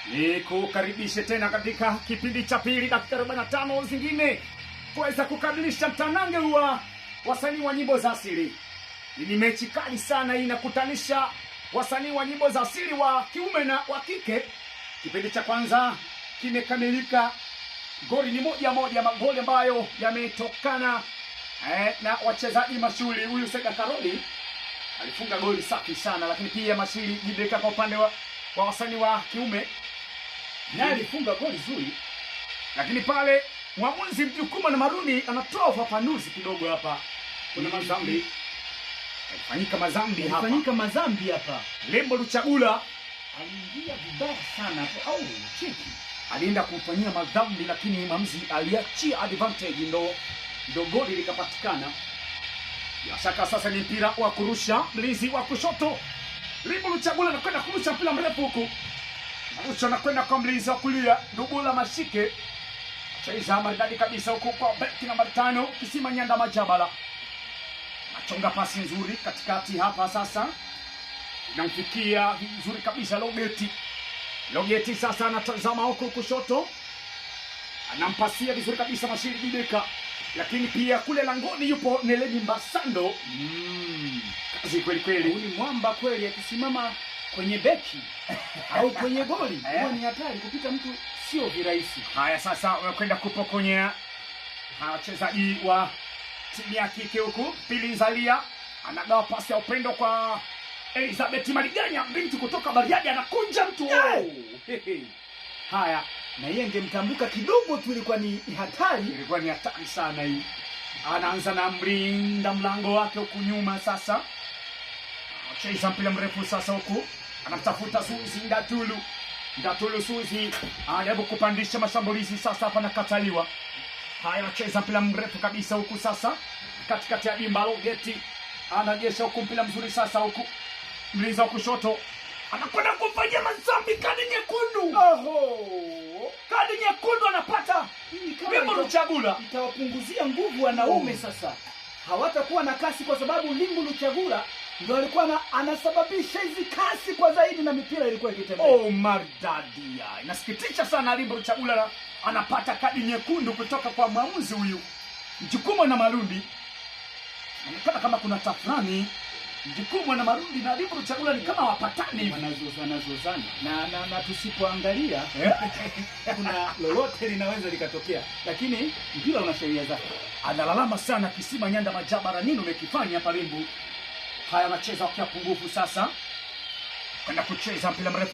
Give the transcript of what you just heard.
Ni kukaribishe tena katika kipindi cha pili, dakika 45 zingine kuweza kukamilisha mtanange wa wasanii wa nyimbo za asili. Ni mechi kali sana hii, inakutanisha wasanii wa nyimbo za asili wa kiume na wa kike. Kipindi cha kwanza kimekamilika, goli ni moja, magoli ambayo yametokana na wachezaji mashuhuri. Huyu Sega Karoli alifunga goli safi sana, lakini pia Mashiri Jibeka kwa upande wa wasanii wa kiume naye alifunga goli zuri. Lakini pale mwamuzi Mjukuma na Marundi anatoa ufafanuzi kidogo hapa. Kuna mazambi. Alifanyika mazambi hapa. Lembo Luchagula aliingia vibaya sana hapo, au cheki. Alienda kumfanyia madhambi, lakini mwamuzi aliachia advantage, ndo goli likapatikana. Ya shaka sasa ni mpira wa kurusha, mlinzi wa kushoto Lembo Luchagula anakwenda kurusha mpira mrefu huku. Arusha anakwenda kwa mlinzi wa kulia Dubula Mashike. Cheza maridadi kabisa huko kwa beki namba 5 Kisima Nyanda Majabala. Nachonga pasi nzuri katikati hapa sasa. Inamfikia vizuri kabisa Logeti sasa anatazama huko kushoto. Anampasia vizuri kabisa Mashiri Bideka. Lakini pia kule langoni yupo Neledi Mbasando. Kazi kweli kweli. Huyu ni mwamba kweli, akisimama kwenye beki au kwenye goli huwa ni hatari, kupita mtu sio virahisi. Haya sasa wamekwenda kupokonyea wachezaji wa timu ya kike huku. Pili Zalia anagawa pasi ya upendo kwa Elizabeth Mariganya, binti kutoka Bariadi, anakunja mtu. Haya, na yeye angemtambuka kidogo tu, ilikuwa ni hatari sana hii. Anaanza na mlinda mlango wake huku nyuma sasa. Cheza mpira mrefu sasa huku. Anamtafuta Suzi Ndatulu Suzi anajaribu kupandisha mashambulizi sasa, hapa nakataliwa. Haya, anacheza mpira mrefu kabisa huku sasa katikati ya dimba. Logeti anajesha huku mpira mzuri sasa huku. Mlinzi wa kushoto anakwenda kumfanyia mazambi, kadi nyekundu. Kadi nyekundu anapata Lembo Luchagula. Itawapunguzia nguvu wanaume sasa. Hawatakuwa na kasi kwa sababu Lembo Luchagula ndio alikuwa anasababisha hizi kasi kwa zaidi, na mipira ilikuwa ikitembea. Maridadi. Inasikitisha sana, Lembo Luchagula anapata kadi nyekundu kutoka kwa mwamuzi huyu Mjukuma na Marundi. Inaonekana kama kuna tafrani. Mjukuma na Marundi na Lembo Luchagula ni kama wapatani hivi, wanazozana na tusipoangalia kuna lolote linaweza likatokea, lakini mpira una sheria zake. Analalama sana Kisima Nyanda Majabara, nini umekifanya hapa Lembo? Haya, anacheza kwa pungufu sasa. Kwenda kucheza mpira mrefu.